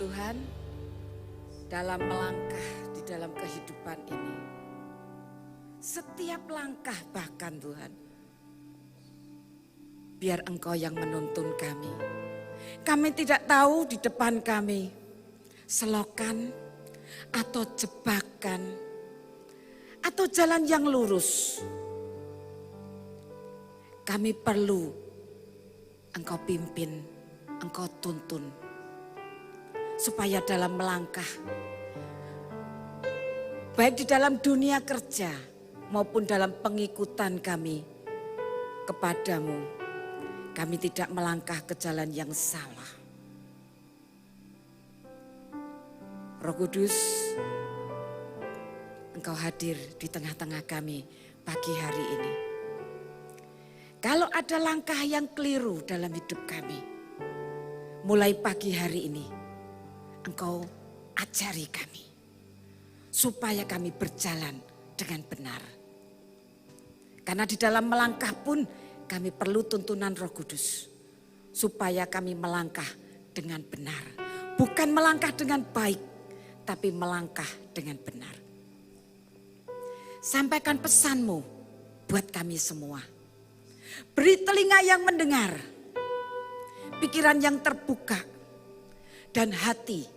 Tuhan, dalam melangkah di dalam kehidupan ini. Setiap langkah bahkan Tuhan, biar Engkau yang menuntun kami. Kami tidak tahu di depan kami selokan atau jebakan atau jalan yang lurus. Kami perlu Engkau pimpin, Engkau tuntun. Supaya dalam melangkah, baik di dalam dunia kerja maupun dalam pengikutan kami kepadamu, kami tidak melangkah ke jalan yang salah. Roh Kudus, Engkau hadir di tengah-tengah kami pagi hari ini. Kalau ada langkah yang keliru dalam hidup kami, mulai pagi hari ini, Engkau ajari kami, supaya kami berjalan dengan benar. Karena di dalam melangkah pun kami perlu tuntunan Roh Kudus, supaya kami melangkah dengan benar. Bukan melangkah dengan baik, tapi melangkah dengan benar. Sampaikan pesan-Mu buat kami semua. Beri telinga yang mendengar, pikiran yang terbuka, dan hati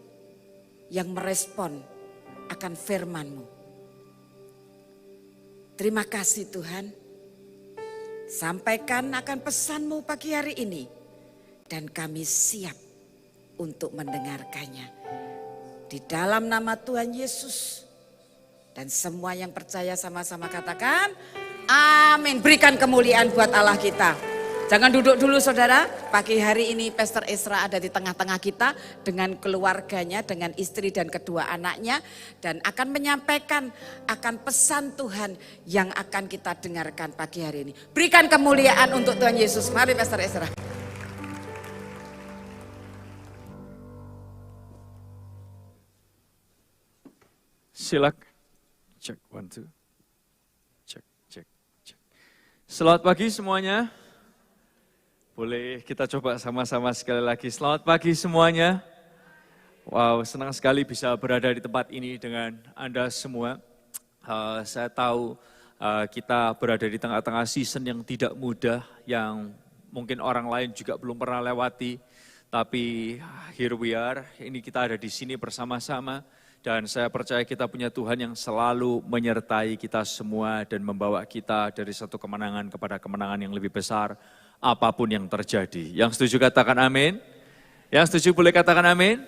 yang merespon akan firman-Mu. Terima kasih Tuhan. Sampaikan akan pesan-Mu pagi hari ini. Dan kami siap untuk mendengarkannya. Di dalam nama Tuhan Yesus. Dan semua yang percaya sama-sama katakan, amin. Berikan kemuliaan buat Allah kita. Jangan duduk dulu saudara, pagi hari ini Pastor Ezra ada di tengah-tengah kita dengan keluarganya, dengan istri dan kedua anaknya. Dan akan menyampaikan akan pesan Tuhan yang akan kita dengarkan pagi hari ini. Berikan kemuliaan untuk Tuhan Yesus. Mari Pastor Ezra. Silakan. Cek, 1, 2. Cek. Selamat pagi semuanya. Boleh kita coba sama-sama sekali lagi. Selamat pagi semuanya. Wow, senang sekali bisa berada di tempat ini dengan Anda semua. Saya tahu kita berada di tengah-tengah season yang tidak mudah, yang mungkin orang lain juga belum pernah lewati. Tapi here we are, ini kita ada di sini bersama-sama. Dan saya percaya kita punya Tuhan yang selalu menyertai kita semua dan membawa kita dari satu kemenangan kepada kemenangan yang lebih besar. Apapun yang terjadi. Yang setuju katakan amin. Yang setuju boleh katakan amin.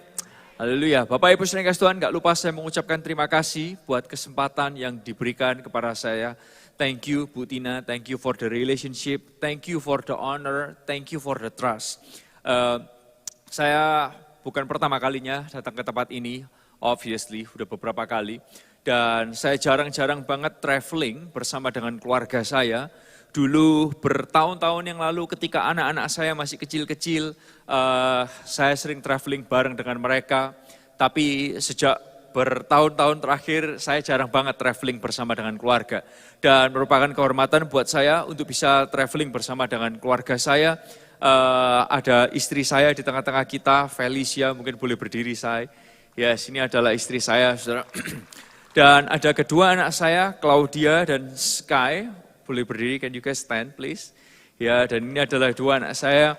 Haleluya. Bapak Ibu saudara kasih Tuhan, gak lupa saya mengucapkan terima kasih buat kesempatan yang diberikan kepada saya. Thank you Bu Tina, thank you for the relationship, thank you for the honor, thank you for the trust. Saya bukan pertama kalinya datang ke tempat ini, obviously udah beberapa kali. Dan saya jarang-jarang banget traveling bersama dengan keluarga saya. Dulu bertahun-tahun yang lalu ketika anak-anak saya masih kecil-kecil, saya sering traveling bareng dengan mereka. Tapi sejak bertahun-tahun terakhir saya jarang banget traveling bersama dengan keluarga. Dan merupakan kehormatan buat saya untuk bisa traveling bersama dengan keluarga saya. Ada istri saya di tengah-tengah kita, Felicia, mungkin boleh berdiri saya. Ya, sini adalah istri saya, saudara. Dan ada kedua anak saya, Claudia dan Sky. Boleh berdiri, can you guys stand please? Ya, dan ini adalah dua anak saya,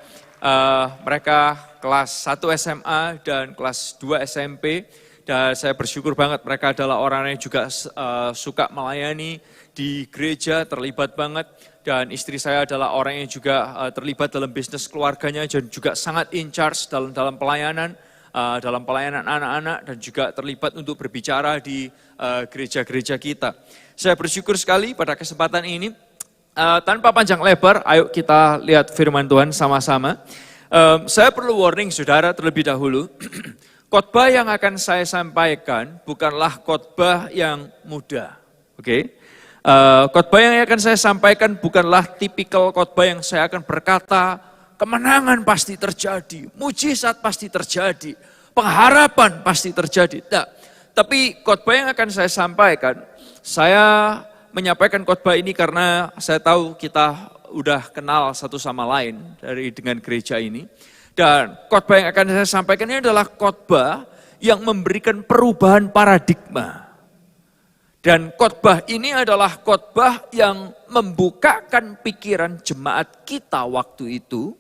mereka kelas 1 SMA dan kelas 2 SMP. Dan saya bersyukur banget mereka adalah orang yang juga suka melayani di gereja, terlibat banget. Dan istri saya adalah orang yang juga terlibat dalam bisnis keluarganya dan juga sangat in charge dalam pelayanan. Dalam pelayanan anak-anak dan juga terlibat untuk berbicara di gereja-gereja kita. Saya bersyukur sekali pada kesempatan ini, tanpa panjang lebar, ayo kita lihat firman Tuhan sama-sama. Saya perlu warning saudara terlebih dahulu, khotbah yang akan saya sampaikan bukanlah khotbah yang mudah. Oke? Khotbah yang akan saya sampaikan bukanlah tipikal khotbah yang saya akan berkata, kemenangan pasti terjadi, mujizat pasti terjadi, pengharapan pasti terjadi. Nah, tapi khotbah yang akan saya sampaikan, saya menyampaikan khotbah ini karena saya tahu kita udah kenal satu sama lain dengan gereja ini. Dan khotbah yang akan saya sampaikan ini adalah khotbah yang memberikan perubahan paradigma. Dan khotbah ini adalah khotbah yang membukakan pikiran jemaat kita waktu itu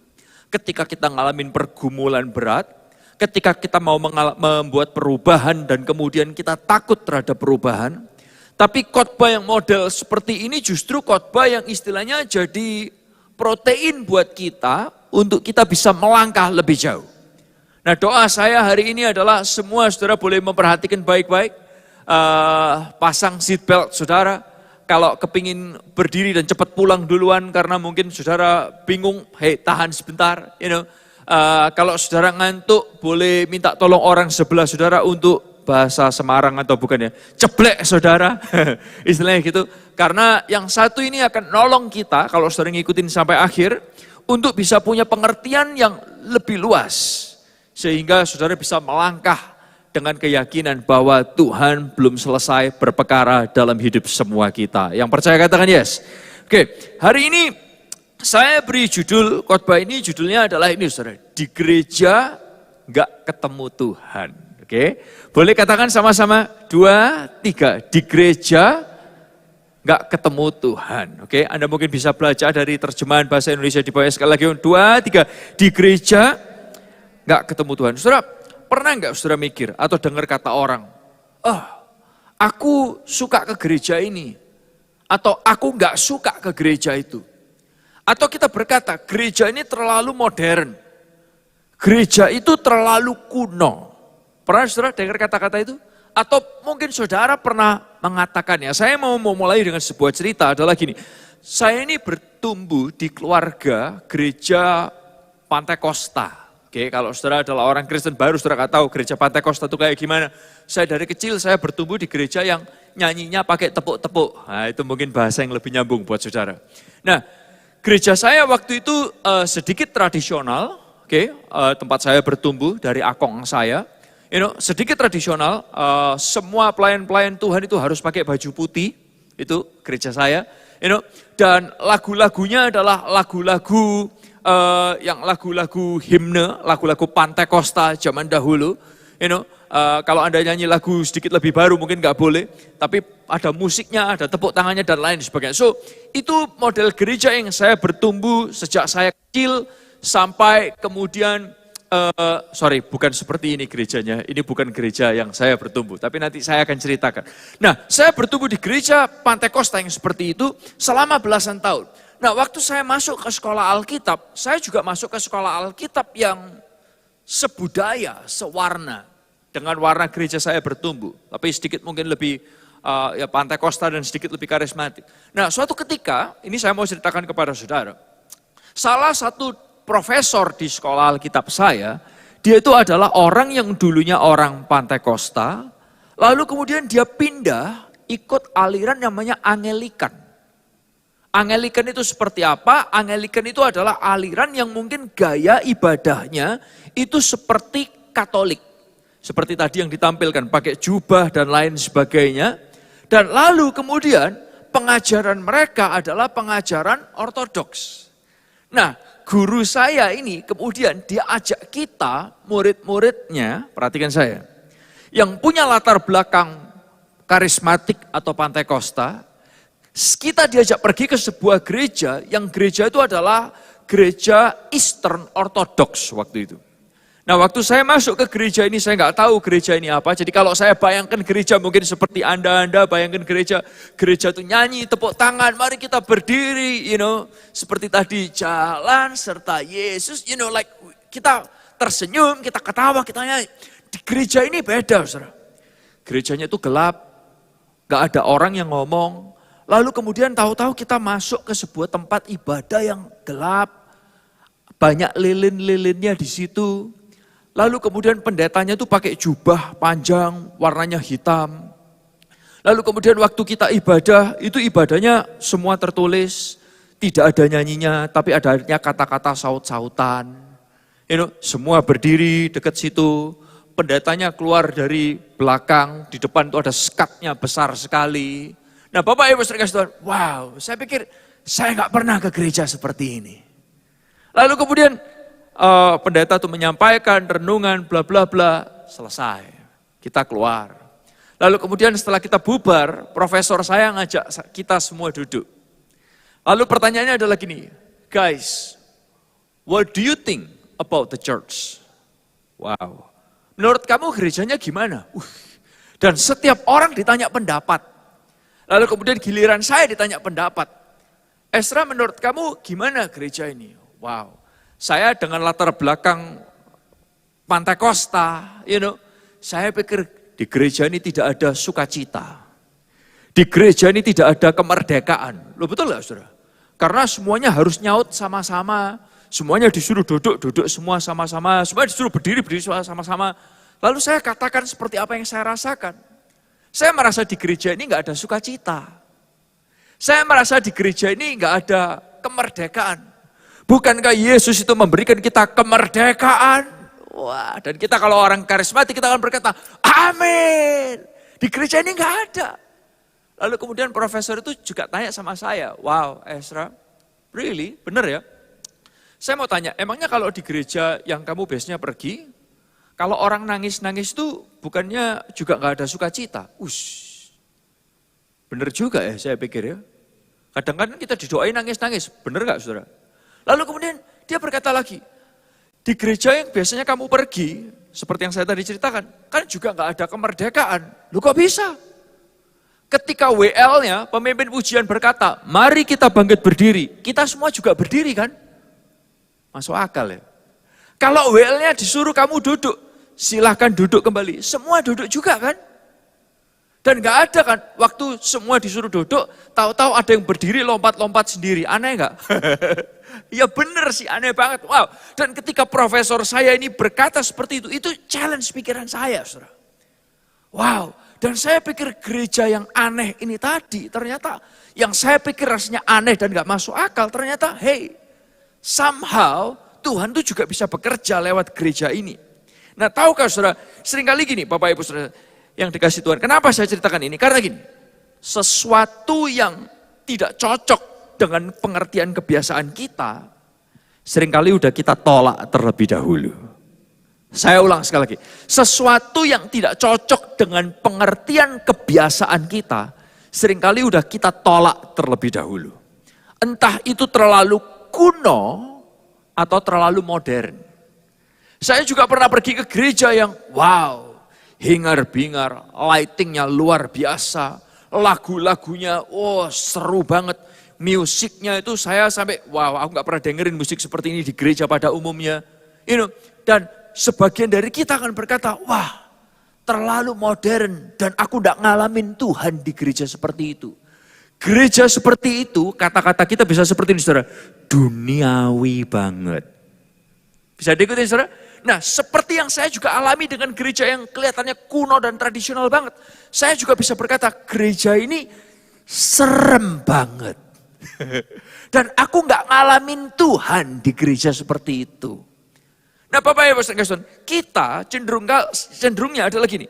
ketika kita ngalamin pergumulan berat, ketika kita mau membuat perubahan dan kemudian kita takut terhadap perubahan. Tapi khotbah yang model seperti ini justru khotbah yang istilahnya jadi protein buat kita untuk kita bisa melangkah lebih jauh. Nah, doa saya hari ini adalah semua saudara boleh memperhatikan baik-baik, pasang seatbelt saudara. Kalau kepingin berdiri dan cepat pulang duluan karena mungkin saudara bingung, hey tahan sebentar, kalau saudara ngantuk boleh minta tolong orang sebelah saudara untuk bahasa Semarang atau bukan ya, ceblek saudara, istilahnya gitu. Karena yang satu ini akan nolong kita kalau saudara ngikutin sampai akhir untuk bisa punya pengertian yang lebih luas. Sehingga saudara bisa melangkah dengan keyakinan bahwa Tuhan belum selesai berperkara dalam hidup semua kita. Yang percaya katakan yes. Oke, hari ini saya beri judul, khotbah ini judulnya adalah ini saudara, di gereja gak ketemu Tuhan. Oke, boleh katakan sama-sama 2, 3, di gereja gak ketemu Tuhan. Oke, Anda mungkin bisa belajar dari terjemahan bahasa Indonesia di bawah sekali lagi. 2, 3, di gereja gak ketemu Tuhan. Saudara, pernah gak saudara mikir atau dengar kata orang, aku suka ke gereja ini, atau aku gak suka ke gereja itu. Atau kita berkata, gereja ini terlalu modern, gereja itu terlalu kuno. Pernah saudara dengar kata-kata itu? Atau mungkin saudara pernah mengatakannya. Saya mau mulai dengan sebuah cerita adalah gini. Saya ini bertumbuh di keluarga gereja Pantai Kosta. Oke, kalau saudara adalah orang Kristen baru, saudara nggak tahu gereja Pantai Kosta itu kayak gimana. Saya dari kecil saya bertumbuh di gereja yang nyanyinya pakai tepuk-tepuk. Nah, itu mungkin bahasa yang lebih nyambung buat saudara. Nah, gereja saya waktu itu sedikit tradisional. Oke, tempat saya bertumbuh dari akong saya. Sedikit tradisional, semua pelayan-pelayan Tuhan itu harus pakai baju putih, itu gereja saya. Dan lagu-lagunya adalah lagu-lagu yang lagu-lagu himne, lagu-lagu Pantai Kosta zaman dahulu. Kalau Anda nyanyi lagu sedikit lebih baru mungkin nggak boleh, tapi ada musiknya, ada tepuk tangannya dan lain sebagainya. So itu model gereja yang saya bertumbuh sejak saya kecil sampai kemudian. Bukan seperti ini gerejanya. Ini bukan gereja yang saya bertumbuh, tapi nanti saya akan ceritakan. Nah, saya bertumbuh di gereja Pantai Kosta yang seperti itu selama belasan tahun. Nah, waktu saya masuk ke sekolah Alkitab, saya juga masuk ke sekolah Alkitab yang sebudaya, sewarna dengan warna gereja saya bertumbuh. Tapi sedikit mungkin lebih Pantai Kosta dan sedikit lebih karismatik. Nah, suatu ketika, ini saya mau ceritakan kepada saudara. Salah satu profesor di sekolah Alkitab saya, dia itu adalah orang yang dulunya orang Pantai Kosta, lalu kemudian dia pindah ikut aliran namanya Anglikan. Anglikan itu seperti apa? Anglikan itu adalah aliran yang mungkin gaya ibadahnya itu seperti Katolik. Seperti tadi yang ditampilkan, pakai jubah dan lain sebagainya. Dan lalu kemudian pengajaran mereka adalah pengajaran ortodoks. Nah, guru saya ini kemudian dia ajak kita, murid-muridnya, perhatikan saya, yang punya latar belakang karismatik atau Pantai Kosta, kita diajak pergi ke sebuah gereja, yang gereja itu adalah gereja Eastern Orthodox waktu itu. Nah, waktu saya masuk ke gereja ini, saya nggak tahu gereja ini apa. Jadi kalau saya bayangkan gereja mungkin seperti Anda bayangkan gereja itu nyanyi, tepuk tangan, mari kita berdiri, seperti tadi jalan serta Yesus, kita tersenyum, kita ketawa, kita nyanyi. Di gereja ini beda, saudara. Gerejanya itu gelap, nggak ada orang yang ngomong. Lalu kemudian tahu-tahu kita masuk ke sebuah tempat ibadah yang gelap, banyak lilin-lilinnya di situ. Lalu kemudian pendetanya itu pakai jubah panjang, warnanya hitam. Lalu kemudian waktu kita ibadah, itu ibadahnya semua tertulis. Tidak ada nyanyinya, tapi adanya kata-kata saut-sautan. Semua berdiri dekat situ. Pendetanya keluar dari belakang, di depan itu ada skatnya besar sekali. Nah, Bapak Ibu Saudara Tuhan, wow, saya pikir saya nggak pernah ke gereja seperti ini. Lalu kemudian pendeta itu menyampaikan renungan bla bla bla, selesai. Kita keluar. Lalu kemudian setelah kita bubar, profesor saya ngajak kita semua duduk. Lalu pertanyaannya adalah gini, guys, what do you think about the church? Wow, menurut kamu gerejanya gimana? Dan setiap orang ditanya pendapat. Lalu kemudian giliran saya ditanya pendapat. Ezra, menurut kamu gimana gereja ini? Wow, saya dengan latar belakang Pantai Costa, saya pikir di gereja ini tidak ada sukacita. Di gereja ini tidak ada kemerdekaan. Loh betul gak saudara? Karena semuanya harus nyaut sama-sama. Semuanya disuruh duduk semua sama-sama. Semua disuruh berdiri sama-sama. Lalu saya katakan seperti apa yang saya rasakan. Saya merasa di gereja ini gak ada sukacita. Saya merasa di gereja ini nggak ada kemerdekaan. Bukankah Yesus itu memberikan kita kemerdekaan? Wah, dan kita kalau orang karismatik kita akan berkata, amin. Di gereja ini nggak ada. Lalu kemudian profesor itu juga tanya sama saya, wow Ezra, really? Bener ya? Saya mau tanya, emangnya kalau di gereja yang kamu biasanya pergi, kalau orang nangis-nangis itu bukannya juga nggak ada sukacita? Bener juga ya saya pikir ya. Kadang-kadang kita didoain nangis-nangis, bener gak saudara? Lalu kemudian dia berkata lagi, di gereja yang biasanya kamu pergi, seperti yang saya tadi ceritakan, kan juga gak ada kemerdekaan. Loh kok bisa? Ketika WL-nya, pemimpin pujian berkata, mari kita bangkit berdiri. Kita semua juga berdiri kan? Masuk akal ya. Kalau WL-nya disuruh kamu duduk, silahkan duduk kembali. Semua duduk juga kan? Dan gak ada kan, waktu semua disuruh duduk, tahu-tahu ada yang berdiri lompat-lompat sendiri. Aneh gak? Ya bener sih, aneh banget. Wow. Dan ketika profesor saya ini berkata seperti itu challenge pikiran saya, saudara. Wow. Dan saya pikir gereja yang aneh ini tadi, ternyata yang saya pikir rasanya aneh dan gak masuk akal, ternyata hey, somehow Tuhan tuh juga bisa bekerja lewat gereja ini. Nah tahukah saudara, seringkali gini Bapak Ibu saudara, yang dikasih Tuhan. Kenapa saya ceritakan ini? Karena gini, sesuatu yang tidak cocok dengan pengertian kebiasaan kita, seringkali udah kita tolak terlebih dahulu. Saya ulang sekali lagi, sesuatu yang tidak cocok dengan pengertian kebiasaan kita, seringkali udah kita tolak terlebih dahulu. Entah itu terlalu kuno atau terlalu modern. Saya juga pernah pergi ke gereja yang wow, hingar-bingar, lightingnya luar biasa, lagu-lagunya, seru banget. Musiknya itu saya sampai, wow aku gak pernah dengerin musik seperti ini di gereja pada umumnya. Dan sebagian dari kita akan berkata, wah terlalu modern dan aku gak ngalamin Tuhan di gereja seperti itu. Gereja seperti itu, kata-kata kita bisa seperti ini saudara, duniawi banget. Bisa diikuti saudara? Nah seperti yang saya juga alami dengan gereja yang kelihatannya kuno dan tradisional banget. Saya juga bisa berkata gereja ini serem banget. Dan aku gak ngalamin Tuhan di gereja seperti itu. Nah Bapak Ibu Saudara, kita cenderungnya adalah gini.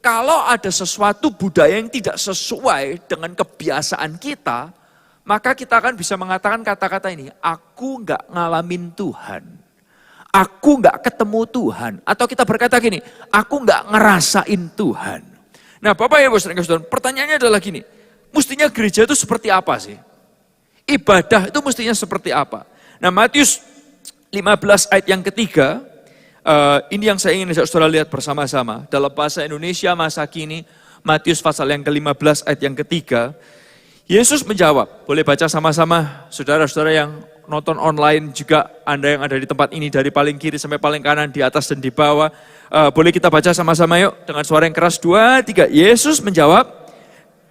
Kalau ada sesuatu budaya yang tidak sesuai dengan kebiasaan kita, maka kita akan bisa mengatakan kata-kata ini, aku gak ngalamin Tuhan. Aku gak ketemu Tuhan. Atau kita berkata gini, aku gak ngerasain Tuhan. Nah Bapak Ibu Saudara, pertanyaannya adalah gini, mestinya gereja itu seperti apa sih? Ibadah itu mestinya seperti apa? Nah Matius 15 ayat yang ketiga, ini yang saya ingin saudara lihat bersama-sama. Dalam bahasa Indonesia masa kini, Matius pasal yang ke-15 ayat yang ketiga, Yesus menjawab, boleh baca sama-sama saudara-saudara yang nonton online juga, Anda yang ada di tempat ini dari paling kiri sampai paling kanan, di atas dan di bawah. Boleh kita baca sama-sama yuk dengan suara yang keras, 2, 3. Yesus menjawab,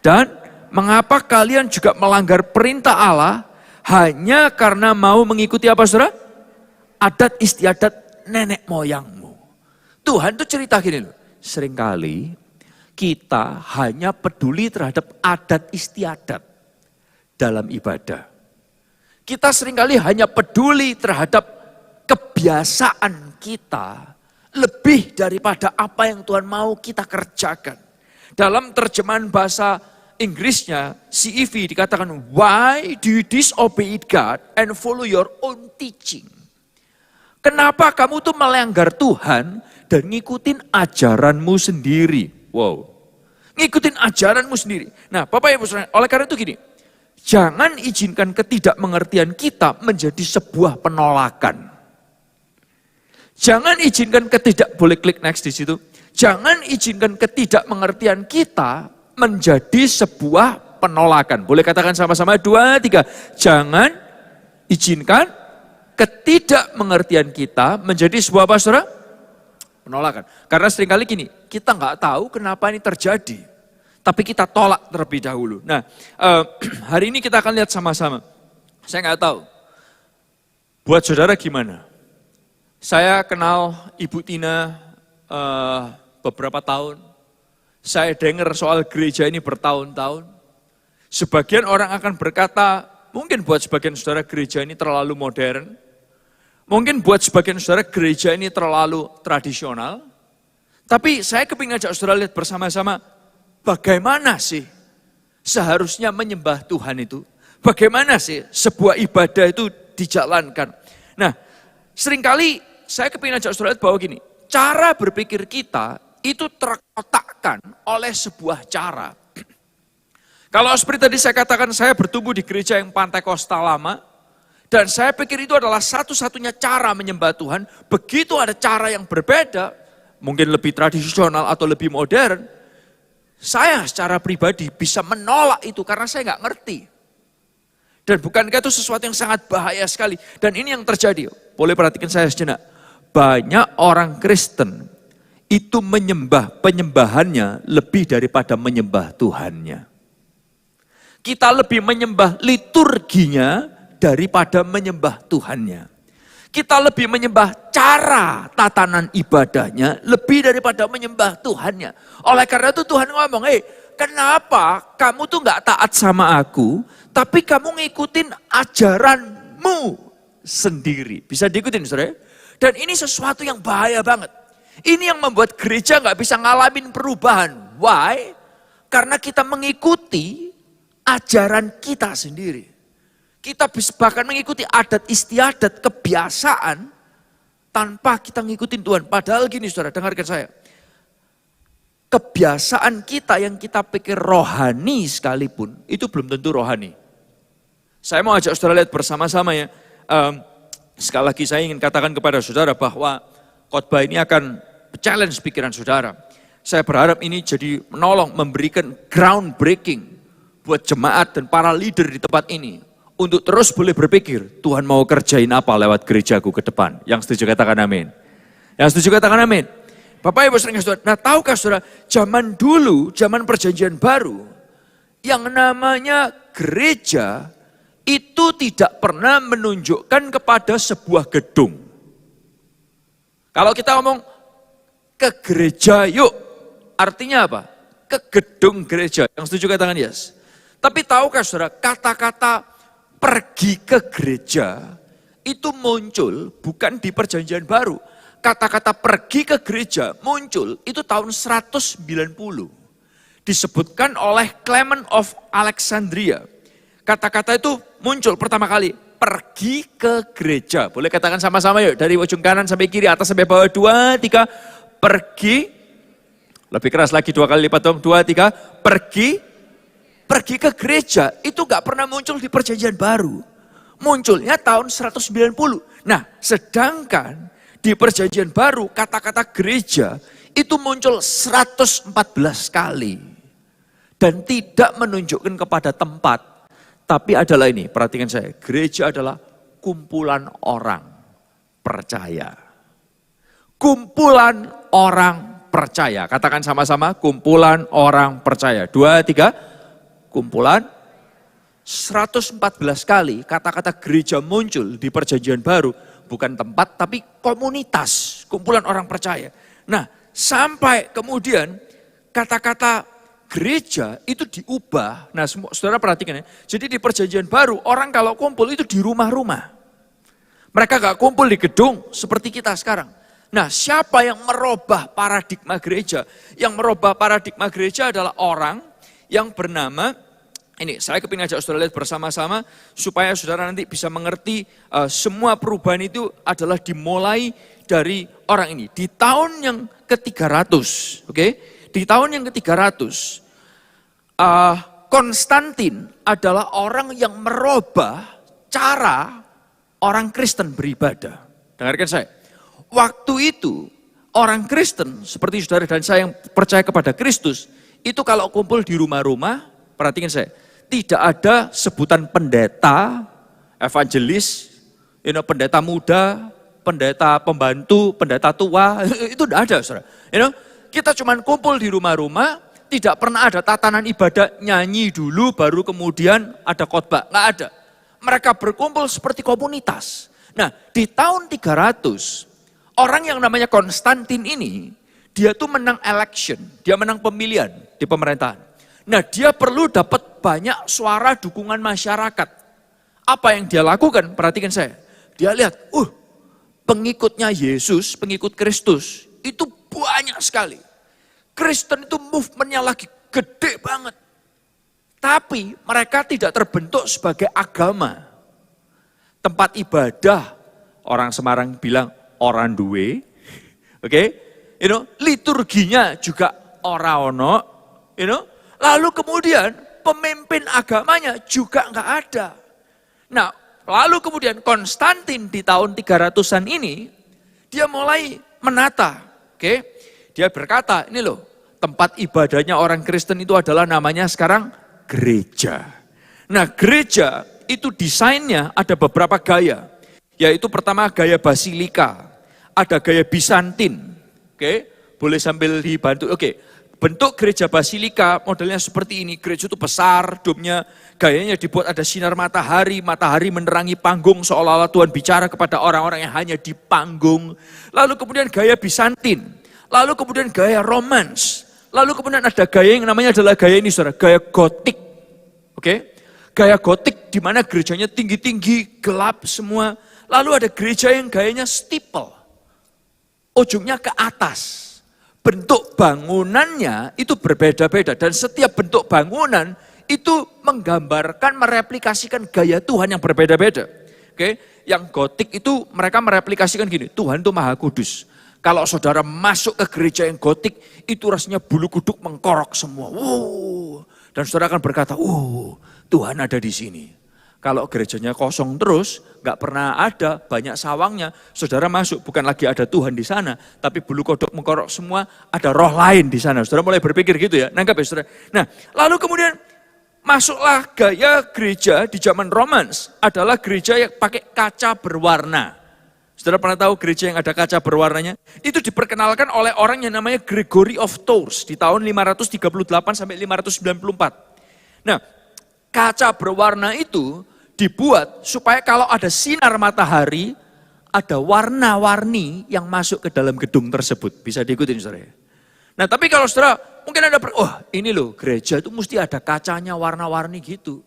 dan mengapa kalian juga melanggar perintah Allah hanya karena mau mengikuti apa saudara? Adat istiadat nenek moyangmu. Tuhan tuh cerita gini loh, seringkali kita hanya peduli terhadap adat istiadat dalam ibadah. Kita seringkali hanya peduli terhadap kebiasaan kita lebih daripada apa yang Tuhan mau kita kerjakan. Dalam terjemahan bahasa Inggrisnya, CEV dikatakan, why do you disobey God and follow your own teaching? Kenapa kamu tuh melanggar Tuhan dan ngikutin ajaranmu sendiri. Wow, ngikutin ajaranmu sendiri. Nah Bapak Ibu Saudara, oleh karena itu gini, jangan izinkan ketidakmengertian kita menjadi sebuah penolakan. Jangan izinkan boleh klik next di situ. Jangan izinkan ketidakmengertian kita menjadi sebuah penolakan. Boleh katakan sama-sama 2, 3. Jangan izinkan ketidakmengertian kita menjadi sebuah apa saudara? Penolakan. Karena seringkali gini, kita nggak tahu kenapa ini terjadi. Tapi kita tolak terlebih dahulu. Nah, hari ini kita akan lihat sama-sama. Saya nggak tahu. Buat saudara gimana? Saya kenal Ibu Tina beberapa tahun. Saya dengar soal gereja ini bertahun-tahun. Sebagian orang akan berkata, mungkin buat sebagian saudara gereja ini terlalu modern. Mungkin buat sebagian saudara gereja ini terlalu tradisional. Tapi saya kepingin ngajak saudara lihat bersama-sama, bagaimana sih seharusnya menyembah Tuhan itu? Bagaimana sih sebuah ibadah itu dijalankan? Nah, seringkali saya kepingin ngajak saudara lihat bahwa gini, cara berpikir kita itu terkotakkan oleh sebuah cara. Kalau seperti tadi saya katakan, saya bertumbuh di gereja yang Pantekostal lama, dan saya pikir itu adalah satu-satunya cara menyembah Tuhan. Begitu ada cara yang berbeda, mungkin lebih tradisional atau lebih modern, saya secara pribadi bisa menolak itu karena saya nggak ngerti. Dan bukankah itu sesuatu yang sangat bahaya sekali. Dan ini yang terjadi, boleh perhatikan saya sejenak. Banyak orang Kristen itu menyembah penyembahannya lebih daripada menyembah Tuhannya. Kita lebih menyembah liturginya daripada menyembah Tuhannya. Kita lebih menyembah cara tatanan ibadahnya lebih daripada menyembah Tuhannya. Oleh karena itu Tuhan ngomong, kenapa kamu tuh gak taat sama aku, tapi kamu ngikutin ajaranmu sendiri. Bisa diikutin saudara? Dan ini sesuatu yang bahaya banget. Ini yang membuat gereja gak bisa ngalamin perubahan. Why? Karena kita mengikuti ajaran kita sendiri. Kita bisa bahkan mengikuti adat istiadat, kebiasaan, tanpa kita ngikutin Tuhan. Padahal gini saudara, dengarkan saya. Kebiasaan kita yang kita pikir rohani sekalipun, itu belum tentu rohani. Saya mau ajak saudara lihat bersama-sama ya. Sekali lagi saya ingin katakan kepada saudara bahwa khotbah ini akan challenge pikiran saudara. Saya berharap ini jadi menolong, memberikan groundbreaking buat jemaat dan para leader di tempat ini. Untuk terus boleh berpikir, Tuhan mau kerjain apa lewat gerejaku ke depan. Yang setuju katakan amin. Yang setuju katakan amin. Bapak Ibu sering saudara, nah tahukah saudara, zaman dulu, zaman perjanjian baru, yang namanya gereja itu tidak pernah menunjukkan kepada sebuah gedung. Kalau kita ngomong ke gereja yuk, artinya apa? Ke gedung gereja. Yang setuju katakan yes. Tapi tahukah saudara, kata-kata pergi ke gereja itu muncul bukan di perjanjian baru. Kata-kata pergi ke gereja muncul itu tahun 190. Disebutkan oleh Clement of Alexandria. Kata-kata itu muncul pertama kali, pergi ke gereja. Boleh katakan sama-sama yuk, dari ujung kanan sampai kiri, atas sampai bawah, 2, 3, pergi. Lebih keras lagi 2 kali lipat dong, 2, 3, pergi. Pergi ke gereja itu gak pernah muncul di perjanjian baru. Munculnya tahun 190. Nah sedangkan di perjanjian baru kata-kata gereja itu muncul 114 kali. Dan tidak menunjukkan kepada tempat. Tapi adalah ini, perhatikan saya. Gereja adalah kumpulan orang percaya. Kumpulan orang percaya. Katakan sama-sama, kumpulan orang percaya. 2, 3. Kumpulan 114 kali kata-kata gereja muncul di perjanjian baru. Bukan tempat tapi komunitas, kumpulan orang percaya. Nah sampai kemudian kata-kata gereja itu diubah. Nah saudara perhatikan ya. Jadi di perjanjian baru orang kalau kumpul itu di rumah-rumah. Mereka gak kumpul di gedung seperti kita sekarang. Nah siapa yang merubah paradigma gereja? Yang merubah paradigma gereja adalah orang yang bernama, ini saya kepingin ajak saudara lihat bersama-sama supaya saudara nanti bisa mengerti semua perubahan itu adalah dimulai dari orang ini. Di tahun yang ke-300, oke? Di tahun yang ke-300, Konstantin adalah orang yang merubah cara orang Kristen beribadah. Dengarkan saya. Waktu itu orang Kristen seperti saudara dan saya yang percaya kepada Kristus, itu kalau kumpul di rumah-rumah, perhatikan saya, tidak ada sebutan pendeta, evangelis, pendeta muda, pendeta pembantu, pendeta tua, itu tidak ada, saudara. Kita cuma kumpul di rumah-rumah, tidak pernah ada tatanan ibadah, nyanyi dulu baru kemudian ada khotbah, nggak ada. Mereka berkumpul seperti komunitas. Nah, di tahun 300, orang yang namanya Konstantin ini, dia tuh menang election, dia menang pemilihan di pemerintahan. Nah, dia perlu dapat banyak suara dukungan masyarakat. Apa yang dia lakukan? Perhatikan saya. Dia lihat, pengikutnya Yesus, pengikut Kristus, itu banyak sekali. Kristen itu movementnya lagi gede banget. Tapi mereka tidak terbentuk sebagai agama. Tempat ibadah, orang Semarang bilang orang duwe. Oke, liturginya juga ora ono, lalu kemudian pemimpin agamanya juga enggak ada. Nah, lalu kemudian Konstantin di tahun 300-an ini, dia mulai menata, oke? Dia berkata, ini loh, tempat ibadahnya orang Kristen itu adalah namanya sekarang gereja. Nah, gereja itu desainnya ada beberapa gaya, yaitu pertama gaya basilika, ada gaya Bizantin, oke? Boleh sambil dibantu, oke? Bentuk gereja basilika modelnya seperti ini, gereja itu besar, domnya gayanya dibuat ada sinar matahari, matahari menerangi panggung seolah-olah Tuhan bicara kepada orang-orang yang hanya di panggung. Lalu kemudian gaya Bizantin, lalu kemudian gaya Romans, lalu kemudian ada gaya yang namanya adalah gaya ini saudara, gaya gotik. Oke? Gaya gotik di mana gerejanya tinggi-tinggi, gelap semua. Lalu ada gereja yang gayanya steeple, ujungnya ke atas. Bentuk bangunannya itu berbeda-beda dan setiap bentuk bangunan itu menggambarkan, mereplikasikan gaya Tuhan yang berbeda-beda. Oke, yang gotik itu mereka mereplikasikan gini, Tuhan itu Maha Kudus. Kalau saudara masuk ke gereja yang gotik, itu rasanya bulu kuduk mengkorok semua. Wow. Dan saudara akan berkata, Tuhan ada di sini. Kalau gerejanya kosong terus, nggak pernah ada, banyak sawangnya, saudara masuk, bukan lagi ada Tuhan di sana, tapi bulu kodok mengkorok semua, ada roh lain di sana. Saudara mulai berpikir gitu ya, nangkap ya saudara. Nah, lalu kemudian masuklah gaya gereja di zaman Romans, adalah gereja yang pakai kaca berwarna. Saudara pernah tahu gereja yang ada kaca berwarnanya? Itu diperkenalkan oleh orang yang namanya Gregory of Tours di tahun 538 sampai 594. Nah, kaca berwarna itu dibuat supaya kalau ada sinar matahari, ada warna-warni yang masuk ke dalam gedung tersebut. Bisa diikutin saudara. Nah tapi kalau saudara, mungkin ada, ini loh gereja itu mesti ada kacanya warna-warni gitu.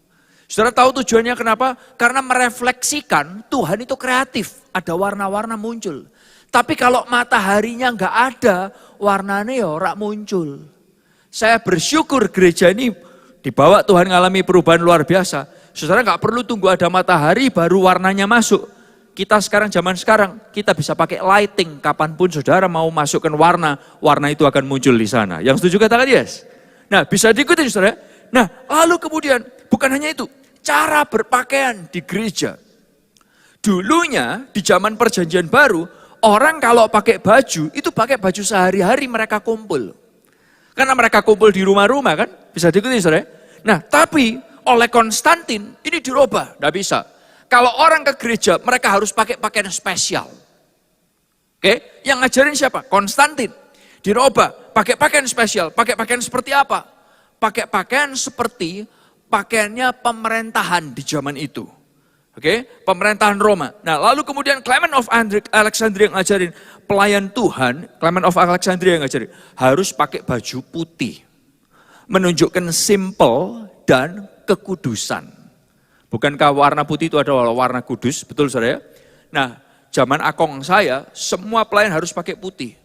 Saudara tahu tujuannya kenapa? Karena merefleksikan Tuhan itu kreatif, ada warna-warna muncul. Tapi kalau mataharinya enggak ada, warnanya ya ora muncul. Saya bersyukur gereja ini dibawa Tuhan mengalami perubahan luar biasa. Saudara nggak perlu tunggu ada matahari baru warnanya masuk. Kita sekarang, zaman sekarang, kita bisa pakai lighting. Kapanpun saudara mau masukkan warna, warna itu akan muncul di sana. Yang setuju katakan yes. Nah bisa diikuti saudara. Nah lalu kemudian, bukan hanya itu. Cara berpakaian di gereja. Dulunya di zaman perjanjian baru, orang kalau pakai baju, itu pakai baju sehari-hari mereka kumpul. Karena mereka kumpul di rumah-rumah kan, bisa diikuti saudara. Nah tapi oleh Konstantin ini dirubah, tidak bisa. Kalau orang ke gereja mereka harus pakai pakaian spesial. Oke, yang ngajarin siapa? Konstantin. Dirubah, pakai pakaian spesial. Pakai pakaian seperti apa? Pakai pakaian seperti pakaiannya pemerintahan di zaman itu. Oke, pemerintahan Roma. Nah lalu kemudian Clement of Alexandria yang ngajarin, pelayan Tuhan, Clement of Alexandria yang ngajarin, harus pakai baju putih. Menunjukkan simple dan kekudusan. Bukankah warna putih itu adalah warna kudus, betul saudara ya? Nah, zaman akong saya, semua pelayan harus pakai putih.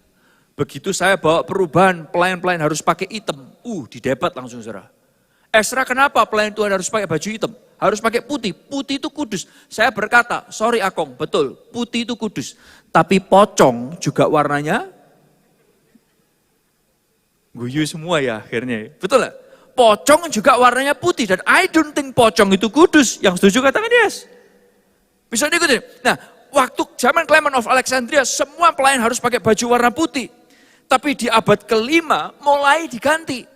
Begitu saya bawa perubahan, pelayan-pelayan harus pakai hitam. Didebat langsung saudara. Esra kenapa pelayan Tuhan harus pakai baju hitam? harus pakai putih. Putih itu kudus. Saya berkata, sorry Akong, betul, putih itu kudus. Tapi pocong juga warnanya guyu semua ya akhirnya. Betul lah. Pocong juga warnanya putih dan I don't think pocong itu kudus. Yang setuju katakan yes. Bisa diikuti. Nah, waktu zaman Clement of Alexandria semua pelayan harus pakai baju warna putih. Tapi di abad kelima mulai diganti.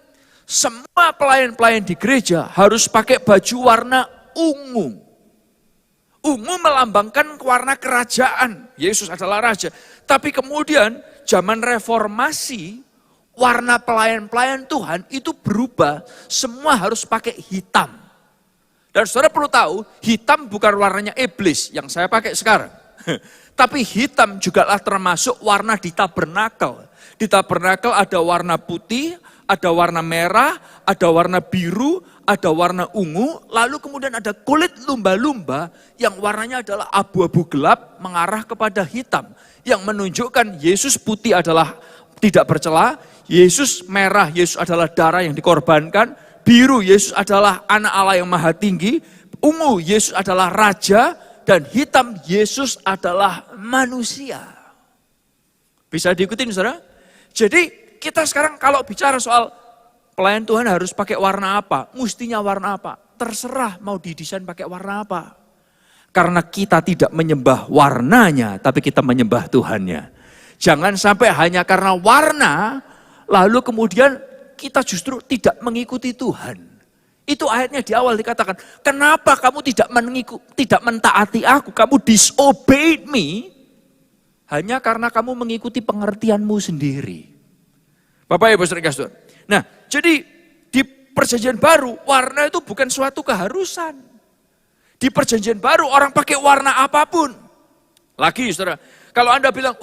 Semua pelayan-pelayan di gereja harus pakai baju warna ungu. Ungu melambangkan warna kerajaan. Yesus adalah raja. Tapi kemudian zaman reformasi, warna pelayan-pelayan Tuhan itu berubah, semua harus pakai hitam. Dan saudara perlu tahu, hitam bukan warnanya iblis yang saya pakai sekarang. Tapi hitam juga termasuk warna di tabernakel. Di tabernakel ada warna putih, ada warna merah, ada warna biru, ada warna ungu, lalu kemudian ada kulit lumba-lumba yang warnanya adalah abu-abu gelap mengarah kepada hitam. Yang menunjukkan Yesus putih adalah tidak bercela, Yesus merah, Yesus adalah darah yang dikorbankan, biru, Yesus adalah anak Allah yang maha tinggi, ungu, Yesus adalah raja, dan hitam, Yesus adalah manusia. Bisa diikutin saudara? Jadi kita sekarang kalau bicara soal pelayan Tuhan harus pakai warna apa, mestinya warna apa, terserah mau didesain pakai warna apa. Karena kita tidak menyembah warnanya, tapi kita menyembah Tuhannya. Jangan sampai hanya karena warna, lalu kemudian kita justru tidak mengikuti Tuhan. Itu ayatnya di awal dikatakan, kenapa kamu tidak mentaati aku, kamu disobeyed me, hanya karena kamu mengikuti pengertianmu sendiri. Bapak Ibu Saudara Kasih. Nah, jadi di perjanjian baru, warna itu bukan suatu keharusan. Di perjanjian baru orang pakai warna apapun. Lagi saudara, kalau Anda bilang,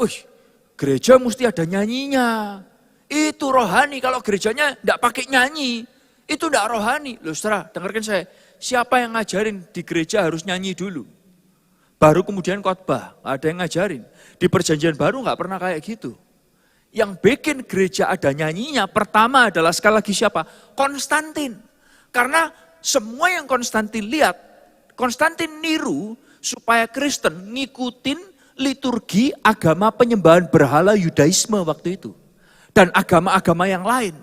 gereja mesti ada nyanyinya. Itu rohani, kalau gerejanya tidak pakai nyanyi, itu tidak rohani. Loh saudara, dengarkan saya, siapa yang ngajarin di gereja harus nyanyi dulu? Baru kemudian khotbah, ada yang ngajarin. Di perjanjian baru nggak pernah kayak gitu. Yang bikin gereja ada nyanyinya, pertama adalah sekali lagi siapa? Konstantin. Karena semua yang Konstantin lihat, Konstantin niru supaya Kristen ngikutin liturgi agama penyembahan berhala Yudaisme waktu itu. Dan agama-agama yang lain.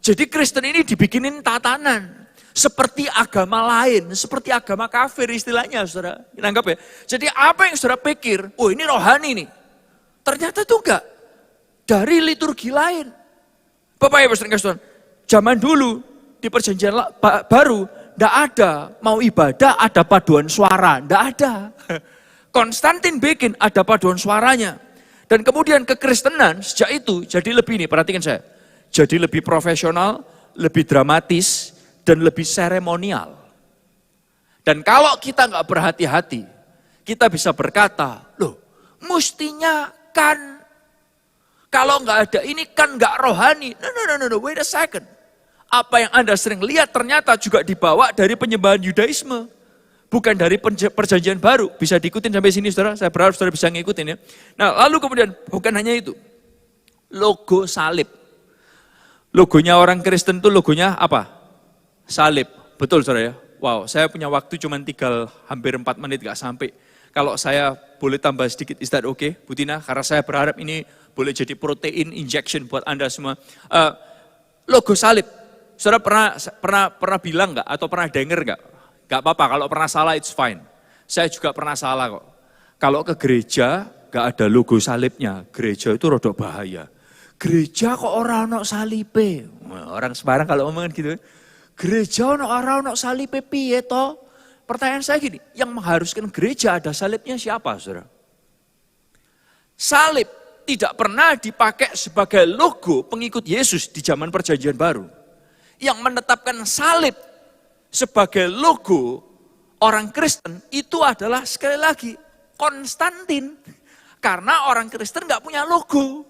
Jadi Kristen ini dibikinin tatanan. Seperti agama lain, seperti agama kafir istilahnya saudara. Nanggap ya. Jadi apa yang saudara pikir, ini rohani nih. Ternyata itu enggak. Dari liturgi lain. Bapak Ibu Saudara, zaman dulu di perjanjian baru, enggak ada. Mau ibadah ada paduan suara, enggak ada. Konstantin bikin ada paduan suaranya. Dan kemudian kekristenan sejak itu jadi lebih perhatikan saya. Jadi lebih profesional, lebih dramatis, dan lebih seremonial. Dan kalau kita nggak berhati-hati, kita bisa berkata, mestinya kan, kalau nggak ada ini kan nggak rohani. No, wait a second. Apa yang Anda sering lihat ternyata juga dibawa dari penyembahan Yudaisme. Bukan dari perjanjian baru. Bisa diikutin sampai sini saudara. Saya berharap saudara bisa ngikutin ya. Nah lalu kemudian bukan hanya itu. Logo salib. Logonya orang Kristen itu logonya apa? Salib. Betul saudara ya. Wow, saya punya waktu cuma tinggal hampir 4 menit gak sampai. Kalau saya boleh tambah sedikit, is that okay Bu Tina? Karena saya berharap ini boleh jadi protein injection buat Anda semua. Logo salib. Saudara pernah bilang gak? Atau pernah denger gak? Gak apa-apa, kalau pernah salah it's fine. Saya juga pernah salah kok. Kalau ke gereja gak ada logo salibnya, gereja itu rodok bahaya. Gereja kok orang ono salibe? Orang Semarang kalau ngomongin gitu, gereja orang ono salibe piye toh? Pertanyaan saya gini, yang mengharuskan gereja ada salibnya siapa saudara? Salib tidak pernah dipakai sebagai logo pengikut Yesus di zaman perjanjian baru. Yang menetapkan salib sebagai logo orang Kristen itu adalah sekali lagi Konstantin. Karena orang Kristen gak punya logo.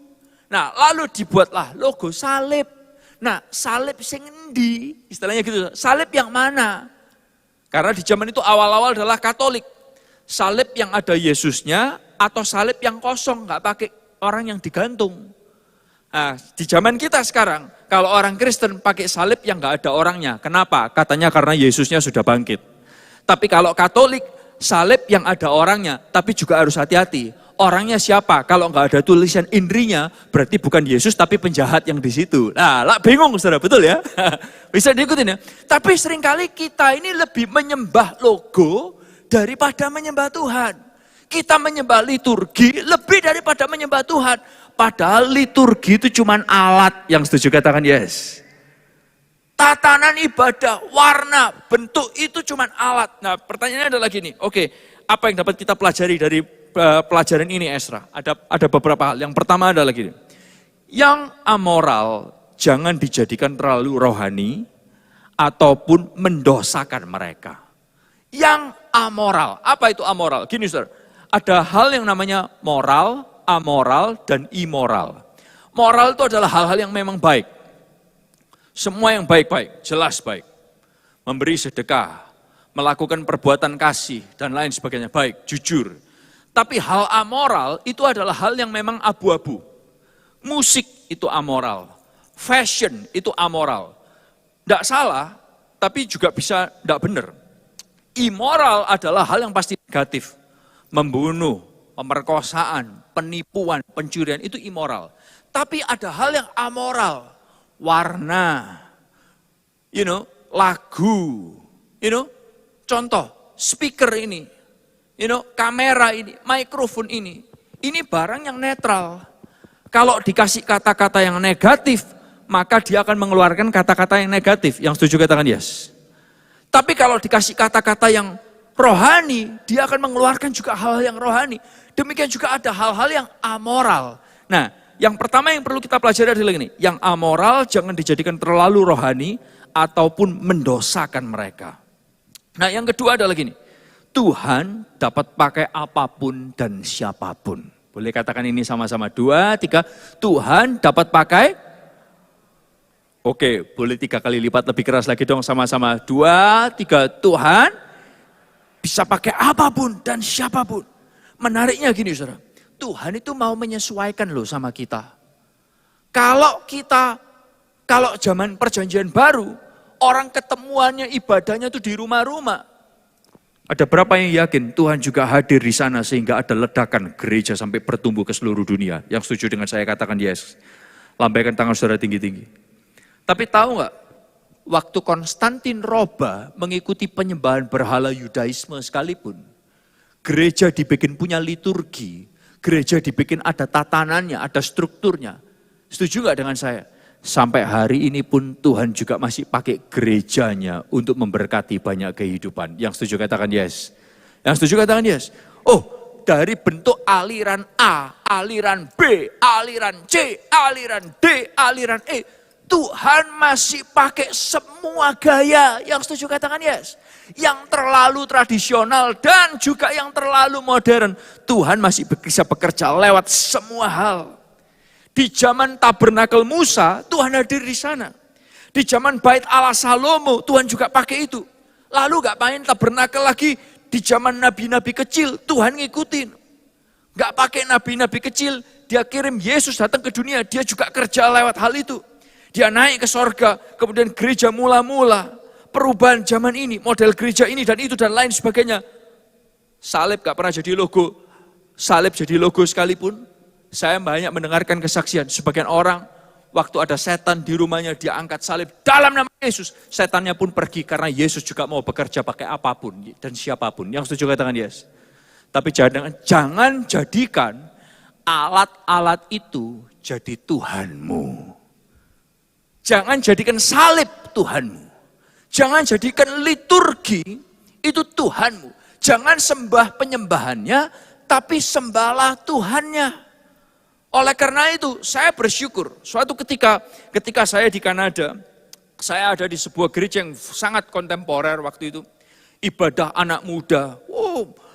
Nah lalu dibuatlah logo salib. Nah salib sing endi? Istilahnya gitu, salib yang mana? Karena di zaman itu awal-awal adalah Katolik. Salib yang ada Yesusnya atau salib yang kosong gak pakai orang yang digantung. Nah, di zaman kita sekarang, kalau orang Kristen pakai salib yang nggak ada orangnya. Kenapa? Katanya karena Yesusnya sudah bangkit. Tapi kalau Katolik, salib yang ada orangnya, tapi juga harus hati-hati. Orangnya siapa? Kalau nggak ada tulisan Indrinya, berarti bukan Yesus tapi penjahat yang di situ. Nah, lah bingung saudara, betul ya? Bisa diikutin ya? Tapi seringkali kita ini lebih menyembah logo daripada menyembah Tuhan. Kita menyembah liturgi lebih daripada menyembah Tuhan. Padahal liturgi itu cuma alat. Yang setuju katakan yes. Tatanan ibadah, warna, bentuk itu cuma alat. Nah pertanyaannya adalah gini, oke, apa yang dapat kita pelajari dari pelajaran ini Ezra? Ada beberapa hal. Yang pertama adalah gini, yang amoral jangan dijadikan terlalu rohani ataupun mendosakan mereka. Yang amoral, apa itu amoral? Gini saudara, ada hal yang namanya moral, amoral, dan immoral. Moral itu adalah hal-hal yang memang baik. Semua yang baik-baik, jelas baik. Memberi sedekah, melakukan perbuatan kasih, dan lain sebagainya. Baik, jujur. Tapi hal amoral itu adalah hal yang memang abu-abu. Musik itu amoral. Fashion itu amoral. Tidak salah, tapi juga bisa tidak benar. Immoral adalah hal yang pasti negatif. Membunuh, pemerkosaan, penipuan, pencurian, itu immoral. Tapi ada hal yang amoral. Warna, lagu, contoh, speaker ini, kamera ini, mikrofon ini barang yang netral. Kalau dikasih kata-kata yang negatif, maka dia akan mengeluarkan kata-kata yang negatif. Yang setuju katakan yes. Tapi kalau dikasih kata-kata yang rohani, dia akan mengeluarkan juga hal-hal yang rohani. Demikian juga ada hal-hal yang amoral. Nah, yang pertama yang perlu kita pelajari adalah ini, yang amoral jangan dijadikan terlalu rohani ataupun mendosakan mereka. Nah yang kedua adalah gini, Tuhan dapat pakai apapun dan siapapun. Boleh katakan ini sama-sama, 2, 3, Tuhan dapat pakai, oke boleh 3 kali lipat lebih keras lagi dong sama-sama, 2, 3, Tuhan bisa pakai apapun dan siapapun. Menariknya gini saudara. Tuhan itu mau menyesuaikan loh sama kita. Kalau zaman perjanjian baru, orang ketemuannya ibadahnya itu di rumah-rumah. Ada berapa yang yakin Tuhan juga hadir di sana sehingga ada ledakan gereja sampai bertumbuh ke seluruh dunia. Yang setuju dengan saya katakan yes. Lambaikan tangan saudara tinggi-tinggi. Tapi tahu nggak? Waktu Konstantin Roba mengikuti penyembahan berhala Yudaisme sekalipun, gereja dibikin punya liturgi. Gereja dibikin ada tatanannya, ada strukturnya. Setuju gak dengan saya? Sampai hari ini pun Tuhan juga masih pakai gerejanya untuk memberkati banyak kehidupan. Yang setuju katakan yes. Yang setuju katakan yes. Oh, dari bentuk aliran A, aliran B, aliran C, aliran D, aliran E. Tuhan masih pakai semua gaya. Yang setuju katakan yes. Yang terlalu tradisional dan juga yang terlalu modern. Tuhan masih bisa bekerja lewat semua hal. Di zaman tabernakel Musa, Tuhan hadir di sana. Di zaman bait Allah Salomo, Tuhan juga pakai itu. Lalu gak main tabernakel lagi, di zaman nabi-nabi kecil, Tuhan ngikutin. Gak pakai nabi-nabi kecil, dia kirim Yesus datang ke dunia, dia juga kerja lewat hal itu. Dia naik ke sorga, kemudian gereja mula-mula. Perubahan zaman ini, model gereja ini dan itu dan lain sebagainya. Salib gak pernah jadi logo. Salib jadi logo sekalipun. Saya banyak mendengarkan kesaksian. Sebagian orang, waktu ada setan di rumahnya, dia angkat salib dalam nama Yesus. Setannya pun pergi karena Yesus juga mau bekerja pakai apapun dan siapapun. Yang setuju katakan yes. Tapi jangan jadikan alat-alat itu jadi Tuhanmu. Jangan jadikan salib Tuhanmu. Jangan jadikan liturgi itu Tuhanmu. Jangan sembah penyembahannya, tapi sembahlah Tuhannya. Oleh karena itu, saya bersyukur. Suatu ketika saya di Kanada, saya ada di sebuah gereja yang sangat kontemporer waktu itu. Ibadah anak muda,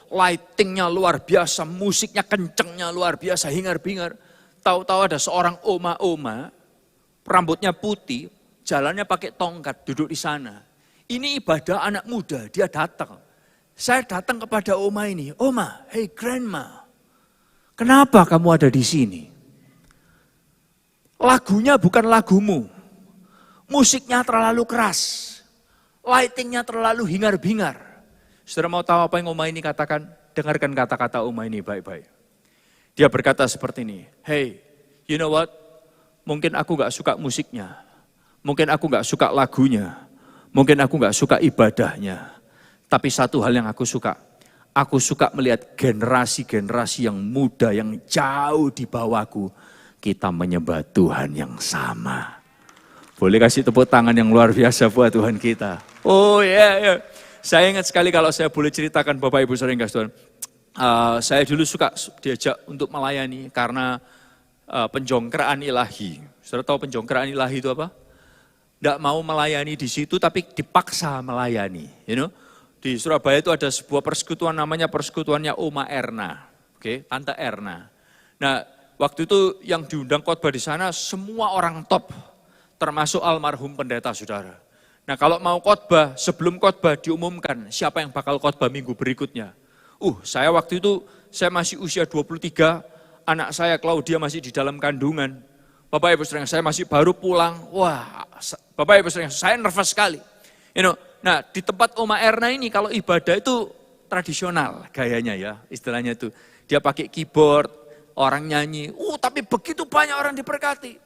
lightingnya luar biasa, musiknya kencengnya luar biasa, hingar-bingar. Tahu-tahu ada seorang oma-oma, rambutnya putih, jalannya pakai tongkat, duduk di sana. Ini ibadah anak muda, dia datang. Saya datang kepada oma ini, Oma, hey grandma, kenapa kamu ada di sini? Lagunya bukan lagumu, musiknya terlalu keras, lightingnya terlalu hingar-bingar. Saudara mau tahu apa yang Oma ini katakan? Dengarkan kata-kata Oma ini baik-baik. Dia berkata seperti ini, hey, you know what? Mungkin aku gak suka musiknya, mungkin aku gak suka lagunya, mungkin aku gak suka ibadahnya. Tapi satu hal yang aku suka melihat generasi-generasi yang muda, yang jauh di bawahku, kita menyembah Tuhan yang sama. Boleh kasih tepuk tangan yang luar biasa buat Tuhan kita. Oh ya. Saya ingat sekali kalau saya boleh ceritakan Bapak Ibu Saudara yang kasih Tuhan. Saya dulu suka diajak untuk melayani karena penjongkraan ilahi. Saudara tahu penjongkraan ilahi itu apa? Tidak mau melayani di situ tapi dipaksa melayani. You know? Di Surabaya itu ada sebuah persekutuan namanya persekutuannya Oma Erna. Oke, Tante Erna. Nah, waktu itu yang diundang khotbah di sana semua orang top. Termasuk almarhum pendeta saudara. Nah kalau mau khotbah, sebelum khotbah diumumkan siapa yang bakal khotbah minggu berikutnya. Saya waktu itu, saya masih usia 23, anak saya Claudia masih di dalam kandungan. Bapak Ibu Saudara, saya masih baru pulang. Wah, Bapak Ibu Saudara, saya nervous sekali. Nah di tempat Oma Erna ini kalau ibadah itu tradisional gayanya ya, istilahnya itu. Dia pakai keyboard, orang nyanyi, tapi begitu banyak orang diberkati.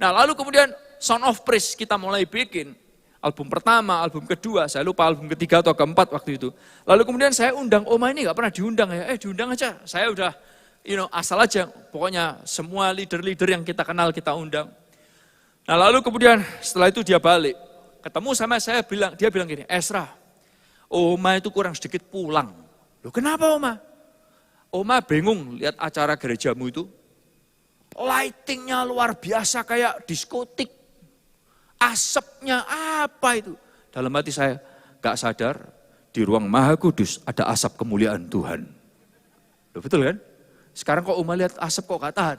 Nah lalu kemudian Sound of Praise kita mulai bikin. Album pertama, album kedua, saya lupa album ketiga atau keempat waktu itu. Lalu kemudian saya undang Oma ini, gak pernah diundang ya. Diundang aja, saya udah asal aja. Pokoknya semua leader-leader yang kita kenal kita undang. Nah lalu kemudian setelah itu dia balik. Ketemu sama saya, dia bilang gini, Esra, Oma itu kurang sedikit pulang. Loh kenapa Oma? Oma bingung lihat acara gerejamu itu. Lightingnya luar biasa kayak diskotik. Asapnya apa itu? Dalam hati saya gak sadar di ruang Maha Kudus ada asap kemuliaan Tuhan. Loh, betul kan? Sekarang kok Oma lihat asap kok gak tahan.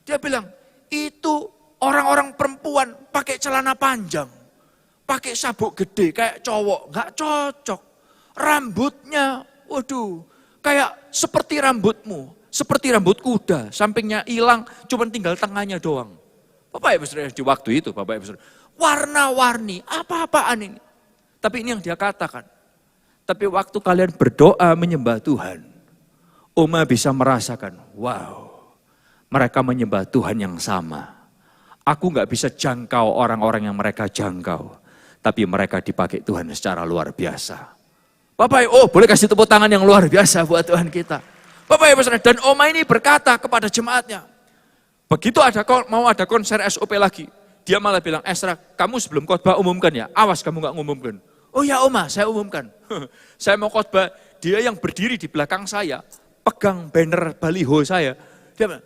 Dia bilang itu orang-orang perempuan pakai celana panjang. Pakai sabuk gede kayak cowok. Gak cocok. Rambutnya waduh kayak seperti rambutmu. Seperti rambut kuda. Sampingnya hilang cuman tinggal tengahnya doang. Bapak Ibu Saudara di waktu itu Bapak Ibu Saudara. Warna-warni, apa-apaan ini. Tapi ini yang dia katakan. Tapi waktu kalian berdoa menyembah Tuhan, Oma bisa merasakan, wow, mereka menyembah Tuhan yang sama. Aku gak bisa jangkau orang-orang yang mereka jangkau, tapi mereka dipakai Tuhan secara luar biasa. Bapak Ibu, boleh kasih tepuk tangan yang luar biasa buat Tuhan kita. Bapak Ibu Saudara, dan Oma ini berkata kepada jemaatnya, begitu mau ada konser SOP lagi, dia malah bilang, Esra, kamu sebelum khotbah umumkan ya, awas kamu gak ngumumkan. Oh ya Oma, saya umumkan. Saya mau khotbah, dia yang berdiri di belakang saya, pegang banner baliho saya. Dia bilang,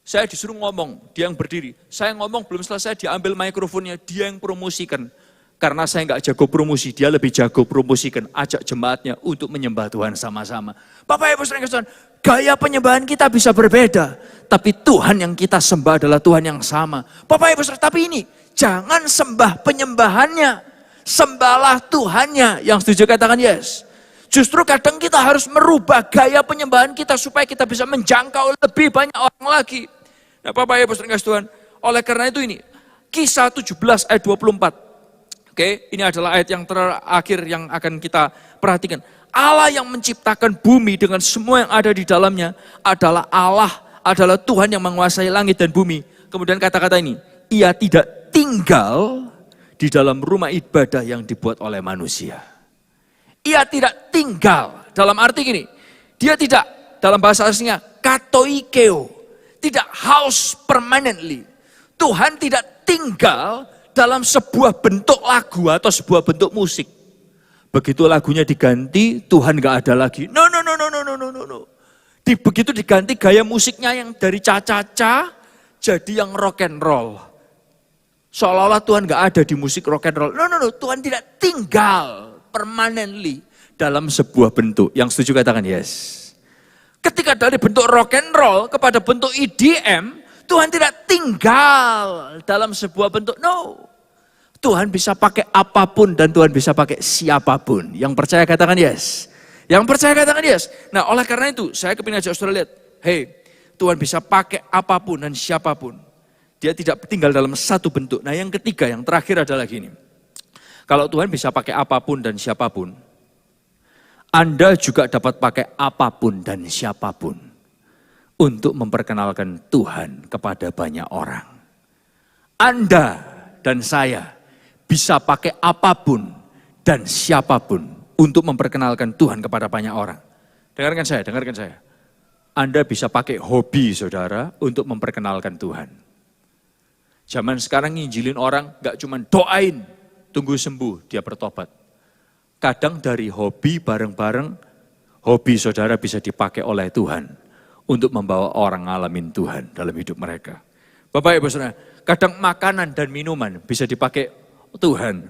saya disuruh ngomong, dia yang berdiri. Saya ngomong belum selesai, dia ambil mikrofonnya, dia yang promosikan. Karena saya nggak jago promosi, dia lebih jago promosikan. Ajak jemaatnya untuk menyembah Tuhan sama-sama. Bapak Ibu Saudara, gaya penyembahan kita bisa berbeda. Tapi Tuhan yang kita sembah adalah Tuhan yang sama. Bapak Ibu Saudara, tapi ini jangan sembah penyembahannya. Sembahlah Tuhannya. Yang setuju katakan yes. Justru kadang kita harus merubah gaya penyembahan kita supaya kita bisa menjangkau lebih banyak orang lagi. Nah Bapak Ibu Saudara Tuhan, oleh karena itu ini, Kisah 17 ayat 24. Oke, ini adalah ayat yang terakhir yang akan kita perhatikan. Allah yang menciptakan bumi dengan semua yang ada di dalamnya adalah Allah, adalah Tuhan yang menguasai langit dan bumi. Kemudian kata-kata ini, ia tidak tinggal di dalam rumah ibadah yang dibuat oleh manusia. Ia tidak tinggal, dalam arti gini, dia tidak, dalam bahasa aslinya, katoikeo, tidak house permanently. Tuhan tidak tinggal dalam sebuah bentuk lagu atau sebuah bentuk musik. Begitu lagunya diganti, Tuhan gak ada lagi. No. Begitu diganti gaya musiknya yang dari ca-ca-ca, jadi yang rock and roll. Seolah-olah Tuhan gak ada di musik rock and roll. No. Tuhan tidak tinggal permanently dalam sebuah bentuk. Yang setuju katakan yes. Ketika dari bentuk rock and roll kepada bentuk EDM, Tuhan tidak tinggal dalam sebuah bentuk, no. Tuhan bisa pakai apapun dan Tuhan bisa pakai siapapun. Yang percaya katakan yes. Yang percaya katakan yes. Nah oleh karena itu saya kepingin ajak saudara lihat. Hey, Tuhan bisa pakai apapun dan siapapun. Dia tidak tinggal dalam satu bentuk. Nah yang ketiga, yang terakhir adalah gini. Kalau Tuhan bisa pakai apapun dan siapapun, Anda juga dapat pakai apapun dan siapapun untuk memperkenalkan Tuhan kepada banyak orang. Anda dan saya bisa pakai apapun dan siapapun untuk memperkenalkan Tuhan kepada banyak orang. Dengarkan saya. Anda bisa pakai hobi saudara untuk memperkenalkan Tuhan. Zaman sekarang nginjilin orang gak cuma doain, tunggu sembuh, dia bertobat. Kadang dari hobi bareng-bareng, hobi saudara bisa dipakai oleh Tuhan untuk membawa orang ngalamin Tuhan dalam hidup mereka. Bapak Ibu Saudara, kadang makanan dan minuman bisa dipakai Tuhan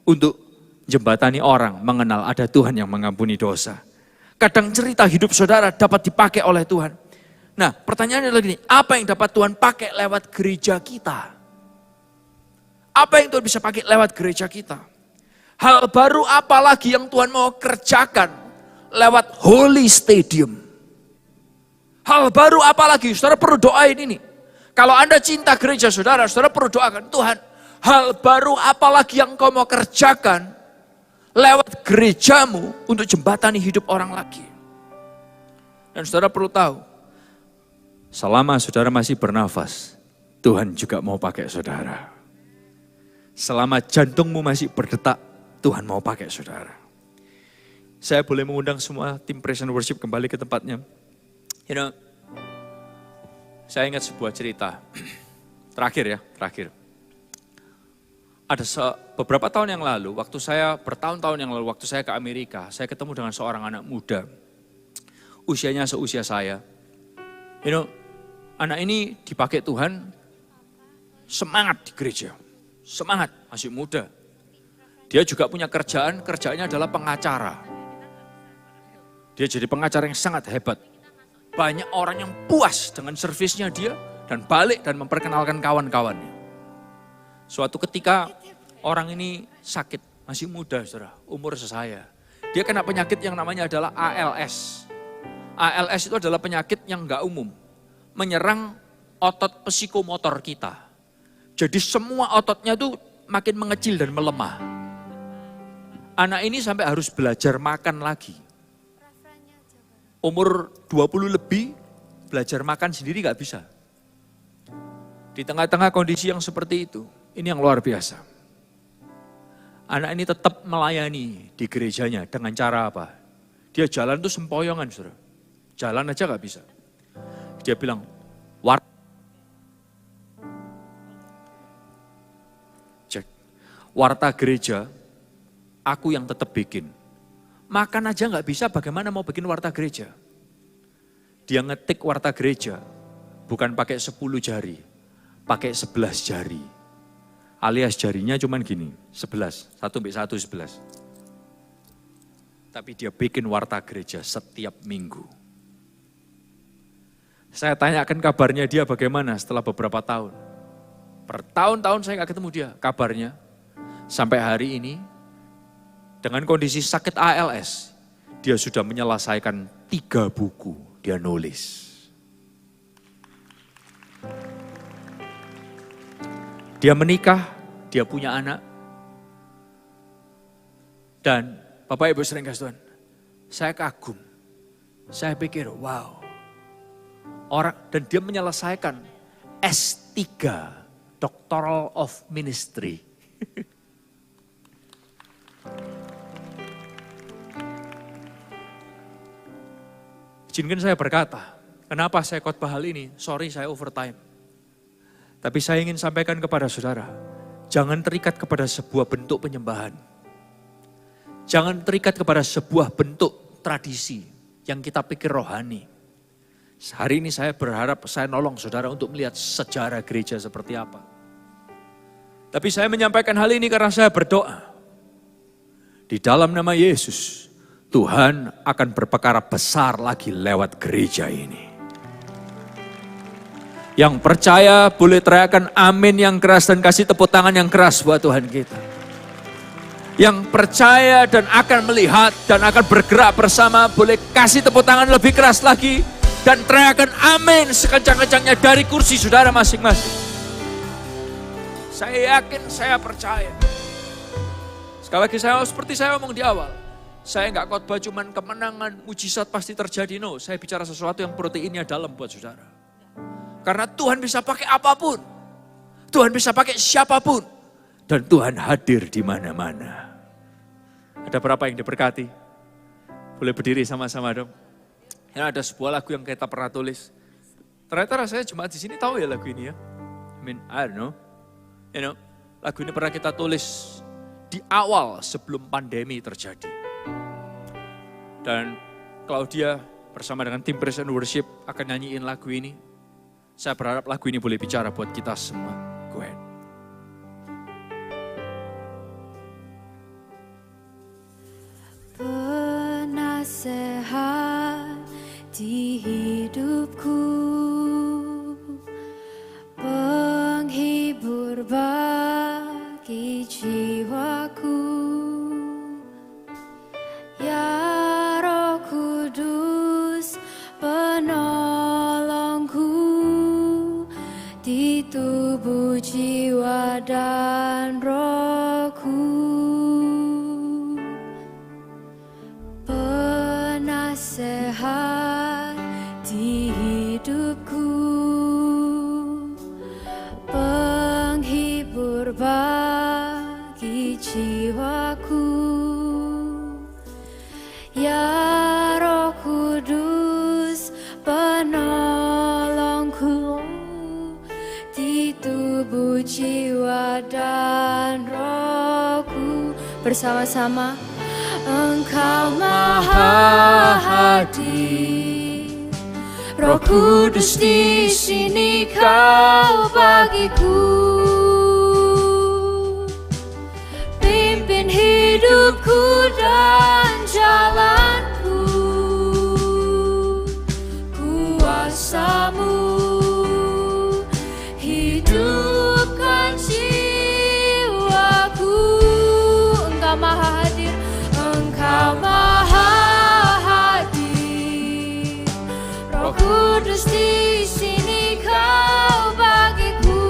untuk jembatani orang mengenal ada Tuhan yang mengampuni dosa. Kadang cerita hidup saudara dapat dipakai oleh Tuhan. Nah, pertanyaannya lagi nih, apa yang dapat Tuhan pakai lewat gereja kita? Apa yang Tuhan bisa pakai lewat gereja kita? Hal baru apa lagi yang Tuhan mau kerjakan lewat Holy Stadium? Hal baru apa lagi? Saudara perlu doain ini. Kalau Anda cinta gereja saudara, saudara perlu doakan, Tuhan, hal baru apa lagi yang kau mau kerjakan lewat gerejamu untuk jembatani hidup orang lagi. Dan saudara perlu tahu, selama saudara masih bernafas, Tuhan juga mau pakai saudara. Selama jantungmu masih berdetak, Tuhan mau pakai saudara. Saya boleh mengundang semua tim praise and worship kembali ke tempatnya. Saya ingat sebuah cerita. Terakhir. Ada beberapa tahun yang lalu, bertahun-tahun yang lalu, waktu saya ke Amerika, saya ketemu dengan seorang anak muda. Usianya seusia saya. Anak ini dipakai Tuhan, semangat di gereja. Semangat, masih muda. Dia juga punya kerjaannya adalah pengacara. Dia jadi pengacara yang sangat hebat. Banyak orang yang puas dengan servisnya dia dan balik dan memperkenalkan kawan-kawannya. Suatu ketika orang ini sakit, masih muda saudara, umur sesaya. Dia kena penyakit yang namanya adalah ALS. ALS itu adalah penyakit yang enggak umum. Menyerang otot psikomotor kita. Jadi semua ototnya tuh makin mengecil dan melemah. Anak ini sampai harus belajar makan lagi. Umur 20 lebih, belajar makan sendiri gak bisa. Di tengah-tengah kondisi yang seperti itu, ini yang luar biasa. Anak ini tetap melayani di gerejanya dengan cara apa? Dia jalan tuh sempoyongan, saudara. Jalan aja gak bisa. Dia bilang, warta gereja, aku yang tetap bikin. Makan aja gak bisa, bagaimana mau bikin warta gereja? Dia ngetik warta gereja, bukan pakai 10 jari, pakai 11 jari. Alias jarinya cuman gini, 11, 1x1, 11. Tapi dia bikin warta gereja setiap minggu. Saya tanyakan kabarnya dia bagaimana setelah beberapa tahun. Bertahun-tahun saya gak ketemu dia, kabarnya. Sampai hari ini, dengan kondisi sakit ALS, dia sudah menyelesaikan 3 buku, dia nulis. Dia menikah, dia punya anak. Dan Bapak Ibu sering kasih Tuhan, saya kagum. Saya pikir, wow. Dan dia menyelesaikan S3, Doctoral of Ministry. Izinkan saya berkata, kenapa saya khotbah hal ini? Sorry saya overtime. Tapi saya ingin sampaikan kepada saudara, jangan terikat kepada sebuah bentuk penyembahan. Jangan terikat kepada sebuah bentuk tradisi yang kita pikir rohani. Hari ini saya berharap saya nolong saudara untuk melihat sejarah gereja seperti apa. Tapi saya menyampaikan hal ini karena saya berdoa. Di dalam nama Yesus, Tuhan akan berperkara besar lagi lewat gereja ini. Yang percaya boleh teriakan amin yang keras dan kasih tepuk tangan yang keras buat Tuhan kita. Yang percaya dan akan melihat dan akan bergerak bersama boleh kasih tepuk tangan lebih keras lagi. Dan teriakan amin sekencang-kencangnya dari kursi saudara masing-masing. Saya yakin, saya percaya. Sekali lagi seperti saya ngomong di awal. Saya nggak khotbah cuman kemenangan, mujizat pasti terjadi. No, saya bicara sesuatu yang proteinnya dalam buat saudara. Karena Tuhan bisa pakai apapun. Tuhan bisa pakai siapapun. Dan Tuhan hadir di mana-mana. Ada berapa yang diberkati? Boleh berdiri sama-sama dong. Ya, ada sebuah lagu yang kita pernah tulis. Ternyata rasanya jemaat di sini tahu ya lagu ini ya. I don't know. You know, lagu ini pernah kita tulis di awal sebelum pandemi terjadi. Dan Claudia bersama dengan tim Praise and Worship akan nyanyiin lagu ini. Saya berharap lagu ini boleh bicara buat kita semua. Go ahead. Penasehat di hidupku, penghibur bagi jiwaku, ya Roh Kudus penolongku di tubuh, jiwa dan rohku. Penasehat di hidupku, penghibur bagi jiwaku, ya Roh Kudus penolongku di tubuh, jiwa dan rohku. Bersama-sama. Engkau Maha Hadir, Roh Kudus di sini Kau bagiku. Pimpin hidupku dan jalanku, kuasa-Mu hidupkan jiwaku. Engkau Maha Hadir, Engkau Maha Hadir, Roh Kudus di sini Kau bagiku.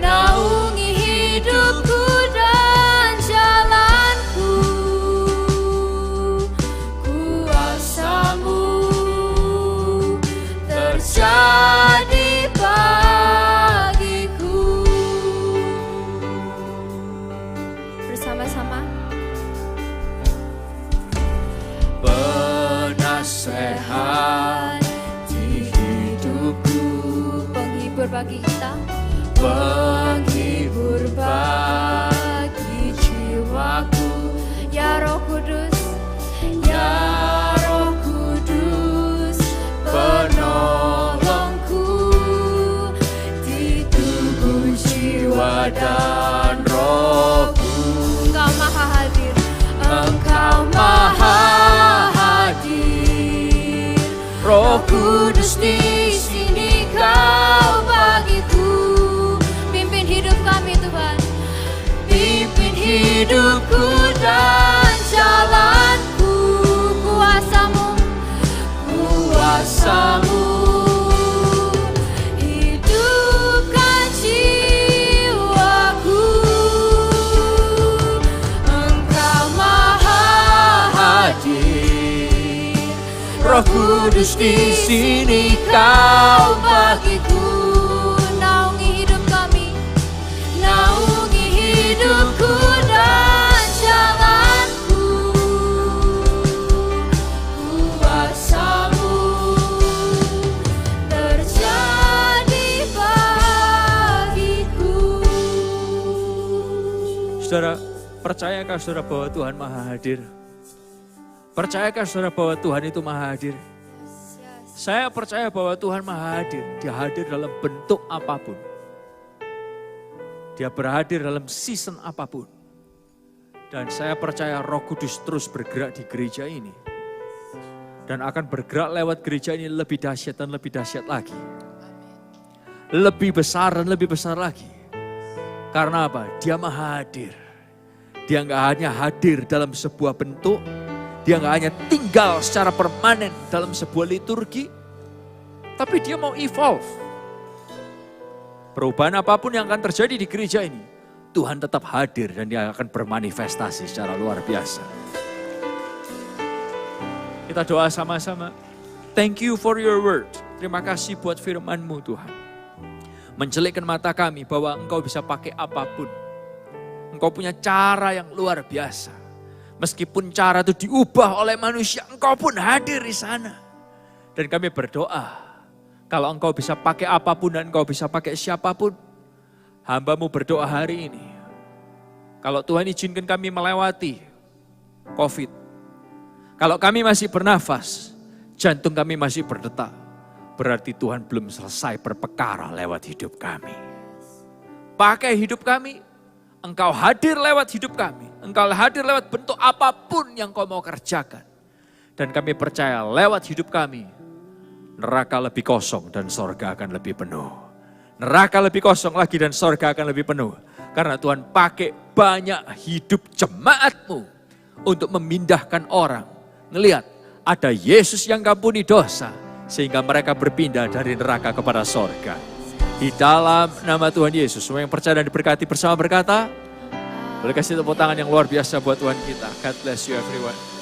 Naungi hidupku dan jalanku, kuasa-Mu terjadi bagiku. Bersama-sama. Penasehat di hidupku, Penghibur bagi kita, penghibur bagi jiwaku, ya Roh Kudus, ya Roh Kudus penolongku di tubuh, jiwa dan rohku. Engkau Maha Hadir, Engkau Maha Hadir, Roh Kudus di sini Kau bagiku. pimpin hidup kami Tuhan, Pimpin hidupku dan jalanku, kuasa-Mu kuasa-Mu hidupkan jiwaku. Engkau Maha Hadir, Roh Kudus di sini Kau bagiku. Naungi hidup kami, Naungi hidupku dan jalanku, kuasa-Mu terjadi bagiku. Saudara, percayakah saudara bahwa Tuhan Maha Hadir? Percayakah saudara bahwa Tuhan itu Maha Hadir? Saya percaya bahwa Tuhan Maha Hadir. Dia hadir dalam bentuk apapun. Dia berhadir dalam season apapun. Dan saya percaya Roh Kudus terus bergerak di gereja ini. Dan akan bergerak lewat gereja ini lebih dahsyat dan lebih dahsyat lagi. Lebih besar dan lebih besar lagi. Karena apa? Dia Maha Hadir. Dia nggak hanya hadir dalam sebuah bentuk, dia nggak hanya tinggal secara permanen dalam sebuah liturgi, tapi dia mau evolve. Perubahan apapun yang akan terjadi di gereja ini, Tuhan tetap hadir dan dia akan bermanifestasi secara luar biasa. Kita doa sama-sama. Thank you for your word. Terima kasih buat firman-Mu Tuhan. Mencelikkan mata kami bahwa Engkau bisa pakai apapun. Engkau punya cara yang luar biasa. Meskipun cara itu diubah oleh manusia, Engkau pun hadir di sana. Dan kami berdoa, kalau Engkau bisa pakai apapun dan Engkau bisa pakai siapapun, hamba-Mu berdoa hari ini. Kalau Tuhan izinkan kami melewati COVID, kalau kami masih bernafas, jantung kami masih berdetak, berarti Tuhan belum selesai berperkara lewat hidup kami. Pakai hidup kami, Engkau hadir lewat hidup kami. Engkau hadir lewat bentuk apapun yang Kau mau kerjakan. Dan kami percaya lewat hidup kami, neraka lebih kosong dan sorga akan lebih penuh. Neraka lebih kosong lagi dan sorga akan lebih penuh. Karena Tuhan pakai banyak hidup jemaat-Mu untuk memindahkan orang. Ngelihat ada Yesus yang ngampuni dosa. Sehingga mereka berpindah dari neraka kepada sorga. Di dalam nama Tuhan Yesus, semua yang percaya dan diberkati bersama berkata, boleh kasih tepuk tangan yang luar biasa buat Tuhan kita. God bless you everyone.